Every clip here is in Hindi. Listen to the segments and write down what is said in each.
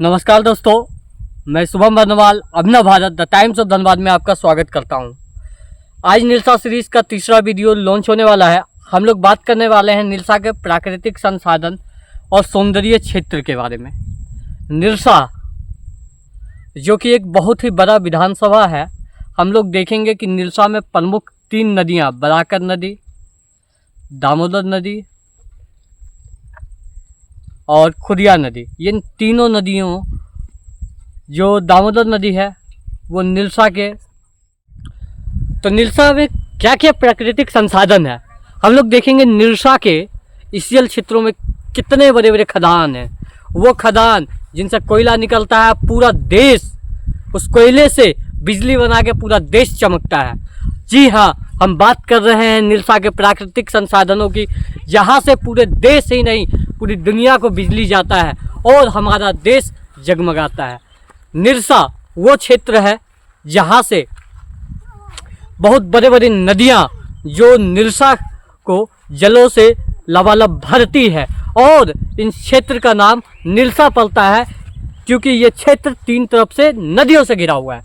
नमस्कार दोस्तों, मैं Shubham Barnwal Abhinav Bharat The Times of Dhanbad में आपका स्वागत करता हूं। आज निल्सा सीरीज़ का तीसरा वीडियो लॉन्च होने वाला है। हम लोग बात करने वाले हैं निल्सा के प्राकृतिक संसाधन और सौंदर्य क्षेत्र के बारे में। निल्सा जो कि एक बहुत ही बड़ा विधानसभा है, हम लोग देखेंगे कि निल्सा में प्रमुख 3 नदियाँ बराकर नदी, दामोदर नदी और खुदिया नदी, ये तीनों नदियों जो दामोदर नदी है वो निल्सा के, तो निल्सा में क्या क्या प्राकृतिक संसाधन है हम लोग देखेंगे। निल्सा के ईसीएल क्षेत्रों में कितने बड़े बड़े खदान हैं, वो खदान जिनसे कोयला निकलता है, पूरा देश उस कोयले से बिजली बना के पूरा देश चमकता है। जी हाँ, हम बात कर रहे हैं निल्सा के प्राकृतिक संसाधनों की, जहाँ से पूरे देश ही नहीं पूरी दुनिया को बिजली जाता है और हमारा देश जगमगाता है। निल्सा वो क्षेत्र है जहाँ से बहुत बड़े बड़े नदियाँ जो निल्सा को जलों से लबालब भरती है और इन क्षेत्र का नाम निल्सा पलता है क्योंकि ये क्षेत्र 3 तरफ से नदियों से घिरा हुआ है।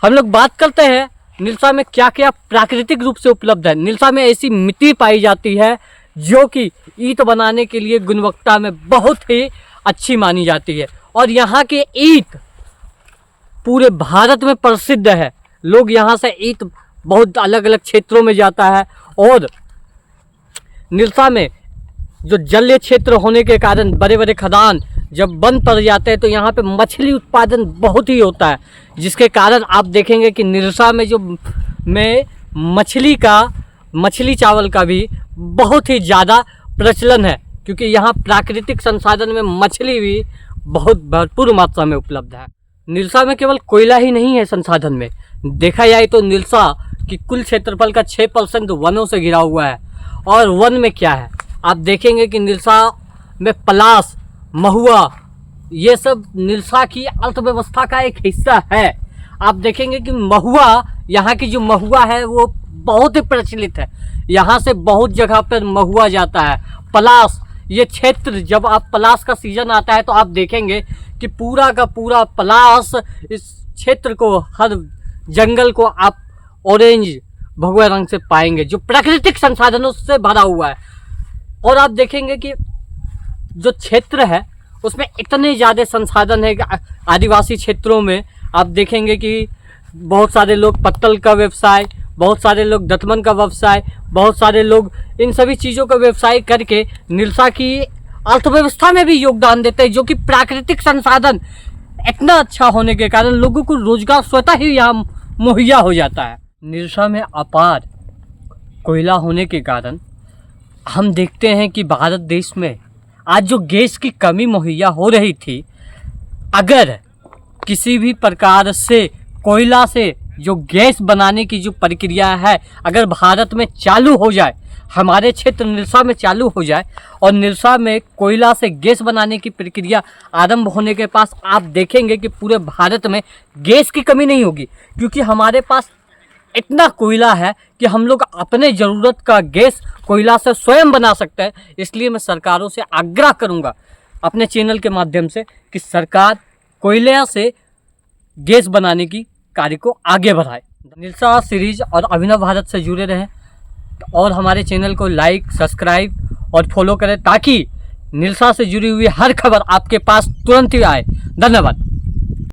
हम लोग बात करते हैं निल्सा में क्या क्या प्राकृतिक रूप से उपलब्ध है। निल्सा में ऐसी मिट्टी पाई जाती है जो कि ईंट बनाने के लिए गुणवत्ता में बहुत ही अच्छी मानी जाती है और यहाँ के ईंट पूरे भारत में प्रसिद्ध है। लोग यहाँ से ईंट बहुत अलग अलग क्षेत्रों में जाता है और निल्सा में जो जलीय क्षेत्र होने के कारण बड़े बड़े खदान जब बंद पड़ जाते हैं तो यहाँ पे मछली उत्पादन बहुत ही होता है, जिसके कारण आप देखेंगे कि निल्सा में मछली चावल का भी बहुत ही ज़्यादा प्रचलन है क्योंकि यहाँ प्राकृतिक संसाधन में मछली भी बहुत भरपूर मात्रा में उपलब्ध है। निल्सा में केवल कोयला ही नहीं है संसाधन में, देखा जाए तो निल्सा की कुल क्षेत्रफल का 6% वनों से घिरा हुआ है। और वन में क्या है आप देखेंगे कि निल्सा में पलाश, महुआ, ये सब निल्सा की अर्थव्यवस्था का एक हिस्सा है। आप देखेंगे कि महुआ, यहाँ की जो महुआ है वो बहुत ही प्रचलित है, यहाँ से बहुत जगह पर महुआ जाता है। पलाश, ये क्षेत्र जब आप पलाश का सीजन आता है तो आप देखेंगे कि पूरा का पूरा पलाश, इस क्षेत्र को, हर जंगल को आप ऑरेंज भगवा रंग से पाएंगे जो प्राकृतिक संसाधनों से भरा हुआ है। और आप देखेंगे कि जो क्षेत्र है उसमें इतने ज़्यादा संसाधन है कि आदिवासी क्षेत्रों में आप देखेंगे कि बहुत सारे लोग पत्तल का व्यवसाय, बहुत सारे लोग दतमन का व्यवसाय, बहुत सारे लोग इन सभी चीज़ों का व्यवसाय करके निल्सा की अर्थव्यवस्था में भी योगदान देते हैं, जो कि प्राकृतिक संसाधन इतना अच्छा होने के कारण लोगों को रोजगार स्वतः ही यहाँ मुहैया हो जाता है। निल्सा में अपार कोयला होने के कारण हम देखते हैं कि भारत देश में आज जो गैस की कमी मुहैया हो रही थी, अगर किसी भी प्रकार से कोयला से जो गैस बनाने की जो प्रक्रिया है अगर भारत में चालू हो जाए, हमारे क्षेत्र निल्सा में चालू हो जाए और निल्सा में कोयला से गैस बनाने की प्रक्रिया आरंभ होने के पास आप देखेंगे कि पूरे भारत में गैस की कमी नहीं होगी क्योंकि हमारे पास इतना कोयला है कि हम लोग अपने ज़रूरत का गैस कोयला से स्वयं बना सकते हैं। इसलिए मैं सरकारों से आग्रह करूंगा अपने चैनल के माध्यम से कि सरकार कोयले से गैस बनाने की कार्य को आगे बढ़ाए। निल्सा सीरीज और अभिनव भारत से जुड़े रहें और हमारे चैनल को लाइक, सब्सक्राइब और फॉलो करें ताकि निल्सा से जुड़ी हुई हर खबर आपके पास तुरंत ही आए। धन्यवाद।